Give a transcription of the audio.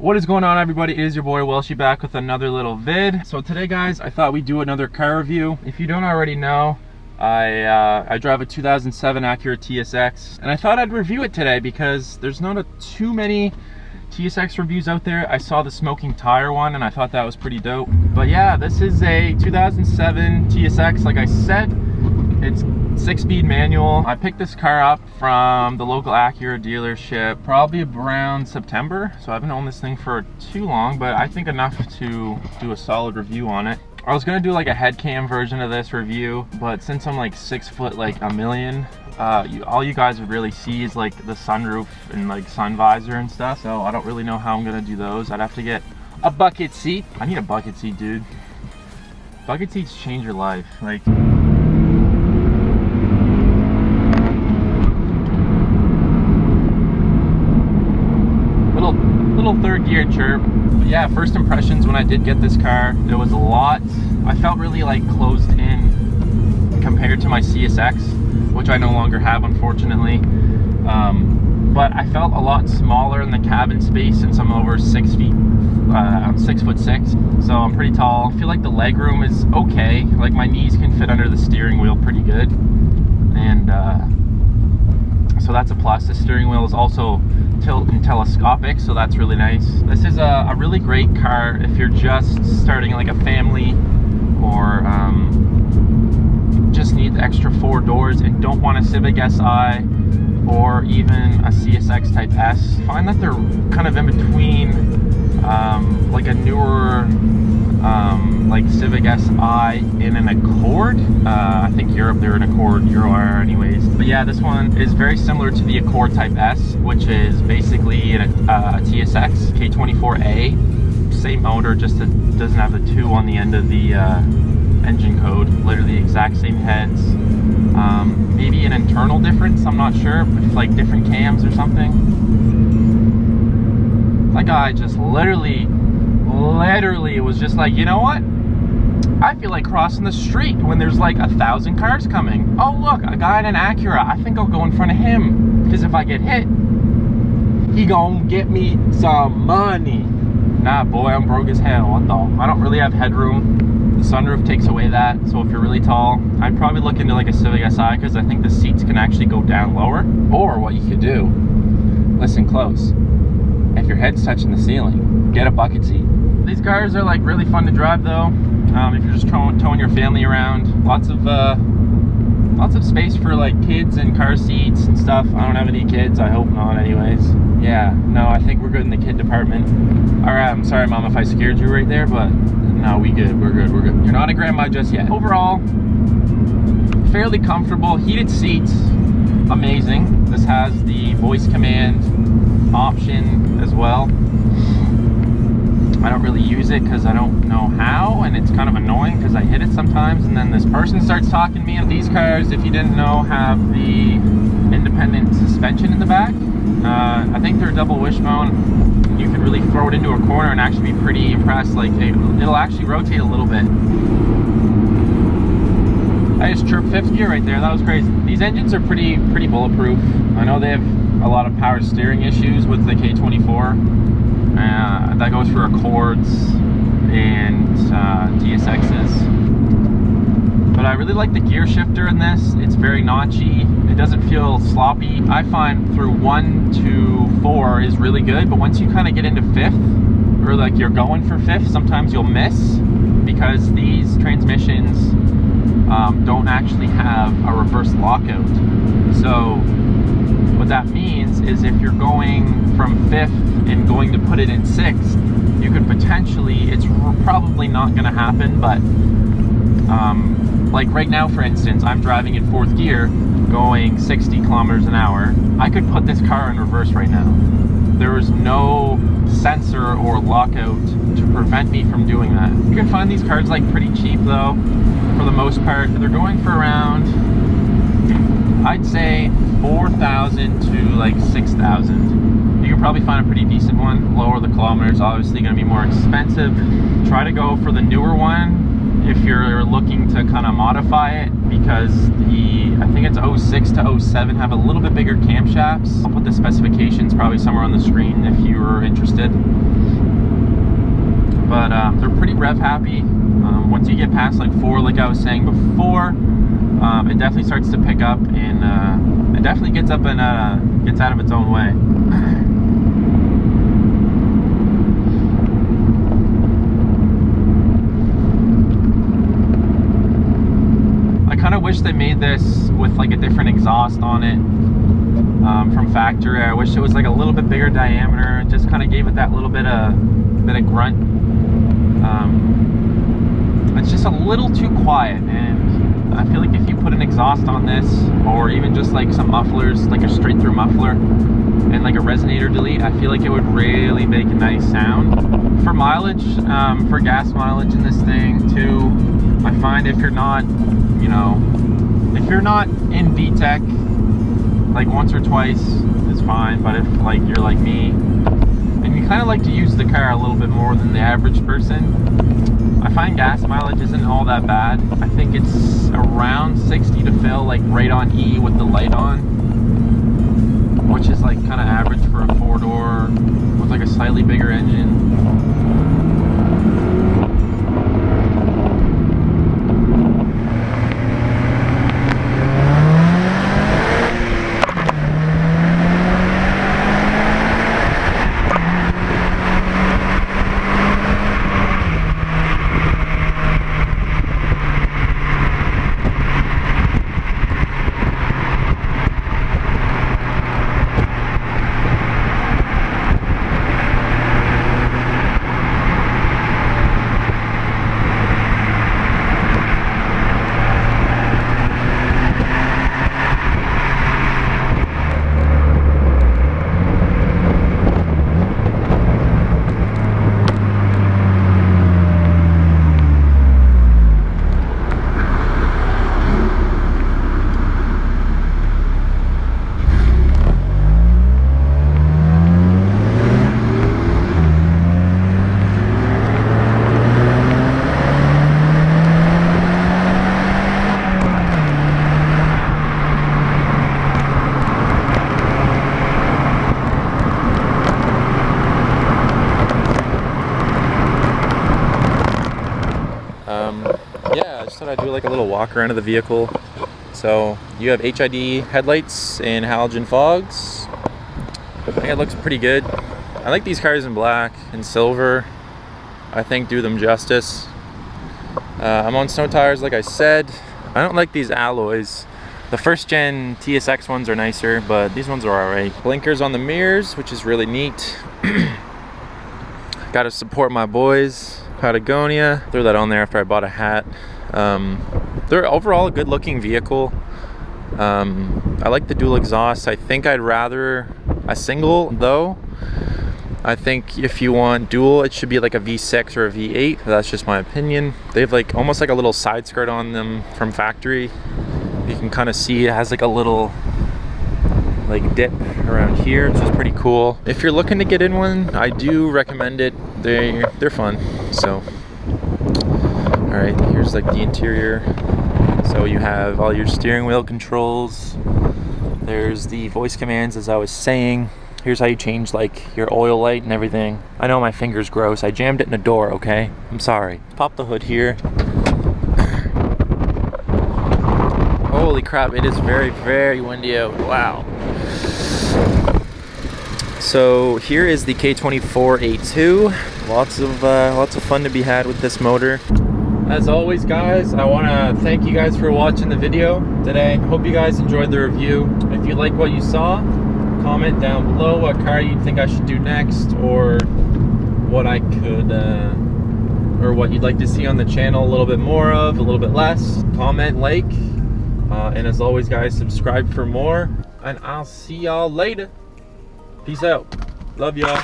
What is going on, everybody? It is your boy Welshy back with another little vid. So today, guys, I thought we'd do another car review. If you don't already know, I drive a 2007 Acura TSX, and I thought I'd review it today because there's not too many TSX reviews out there. I saw the smoking tire one and I thought that was pretty dope. But yeah, this is a 2007 TSX. Like I said, it's 6-speed manual. I picked this car up from the local Acura dealership probably around September, so I haven't owned this thing for too long, but I think enough to do a solid review on it. I was gonna do like a head cam version of this review, but since I'm like 6 foot like a million, all you guys would really see is like the sunroof and like sun visor and stuff, so I don't really know how I'm gonna do those. I'd have to get a bucket seat. I need a bucket seat, dude. Bucket seats change your life. Like, little third gear chirp. But yeah, first impressions when I did get this car, there was a lot. I felt really like closed in compared to my CSX, which I no longer have, unfortunately. But I felt a lot smaller in the cabin space since I'm over 6 feet. I'm 6'6", so I'm pretty tall. I feel like the leg room is okay. Like my knees can fit under the steering wheel pretty good, and so that's a plus. The steering wheel is also tilt and telescopic, so that's really nice. This is a really great car if you're just starting like a family, or just need the extra 4 doors and don't want a Civic Si or even a CSX Type S. I find that they're kind of in between like a newer like Civic Si in an Accord. I think Europe they're an Accord, Euro are anyways. But yeah, this one is very similar to the Accord Type S, which is basically a TSX K24A. Same motor, just it doesn't have the 2 on the end of the engine code. Literally the exact same heads. Maybe an internal difference, I'm not sure, with like different cams or something. That guy just literally it was just like, you know what? I feel like crossing the street when there's like 1,000 cars coming. Oh look, a guy in an Acura. I think I'll go in front of him, because if I get hit, he gonna get me some money. Nah, boy, I'm broke as hell. What the? I don't really have headroom. The sunroof takes away that, so if you're really tall, I'd probably look into like a Civic Si, because I think the seats can actually go down lower. Or what you could do, listen close, if your head's touching the ceiling, get a bucket seat. These cars are like really fun to drive though. If you're just towing your family around, lots of space for like kids and car seats and stuff. I don't have any kids, I hope not anyways. Yeah, no, I think we're good in the kid department. Alright, I'm sorry mom if I scared you right there, but no, we're good. You're not a grandma just yet. Overall, fairly comfortable. Heated seats, amazing. This has the voice command option as well. I don't really use it because I don't know how, and it's kind of annoying because I hit it sometimes and then this person starts talking to me. These cars, if you didn't know, have the independent suspension in the back. I think they're double wishbone. You could really throw it into a corner and actually be pretty impressed. Like it'll actually rotate a little bit. I just chirped 5th gear right there. That was crazy. These engines are pretty bulletproof. I know they have a lot of power steering issues with the K24. That goes for Accords and TSXs. But I really like the gear shifter in this. It's very notchy. It doesn't feel sloppy. I find through 1 to 4 is really good, but once you kind of get into 5th, or like you're going for 5th, sometimes you'll miss, because these transmissions don't actually have a reverse lockout. So what that means is if you're going from 5th and going to put it in 6th, you could potentially, it's probably not going to happen, but like right now, for instance, I'm driving in 4th gear going 60 kilometers an hour. I could put this car in reverse right now. There is no sensor or lockout to prevent me from doing that. You can find these cars like pretty cheap though, for the most part. They're going for around, I'd say 4,000 to like 6,000. You can probably find a pretty decent one. Lower the kilometers, obviously going to be more expensive. Try to go for the newer one. if you're looking to kind of modify it, because I think it's 06 to 07 have a little bit bigger camshafts. I'll put the specifications probably somewhere on the screen if you were interested. But they're pretty rev happy. Once you get past like 4, like I was saying before, it definitely starts to pick up, and it definitely gets up and gets out of its own way. I kind of wish they made this with like a different exhaust on it from factory. I wish it was like a little bit bigger diameter. It just kind of gave it that little bit of grunt. It's just a little too quiet, and I feel like if you put an exhaust on this, or even just like some mufflers, like a straight through muffler and like a resonator delete, I feel like it would really make a nice sound. For mileage, for gas mileage in this thing too, I find if you're not, you know, if you're not in VTEC like once or twice, it's fine. But if like you're like me and you kind of like to use the car a little bit more than the average person, I find gas mileage isn't all that bad. I think it's around 60 to fill, like right on E with the light on, which is like kind of average for a 4-door with like a slightly bigger engine. Yeah, I just thought I'd do like a little walk around of the vehicle. So you have HID headlights and halogen fogs. I think it looks pretty good. I like these cars in black and silver. I think do them justice. I'm on snow tires, like I said. I don't like these alloys. The first gen TSX ones are nicer, but these ones are alright. Blinkers on the mirrors, which is really neat. Gotta support my boys. Patagonia. Threw that on there after I bought a hat. They're overall a good looking vehicle. I like the dual exhaust. I think I'd rather a single though. I think if you want dual, it should be like a V6 or a V8. That's just my opinion. They have like almost like a little side skirt on them from factory. You can kind of see it has like a little like dip around here, which is pretty cool. If you're looking to get in one, I do recommend it. They're fun. So all right, here's like the interior. So you have all your steering wheel controls. There's the voice commands, as I was saying. Here's how you change like your oil light and everything. I know my finger's gross. I jammed it in a door, okay? I'm sorry. Pop the hood here. Holy crap, it is very, very windy out. Wow. So here is the K24A2. Lots of fun to be had with this motor. As always, guys, I want to thank you guys for watching the video today. Hope you guys enjoyed the review. If you like what you saw, comment down below what car you think I should do next, or what I could, or what you'd like to see on the channel a little bit more of, a little bit less. Comment, like, and as always, guys, subscribe for more. And I'll see y'all later. Peace out. Love y'all.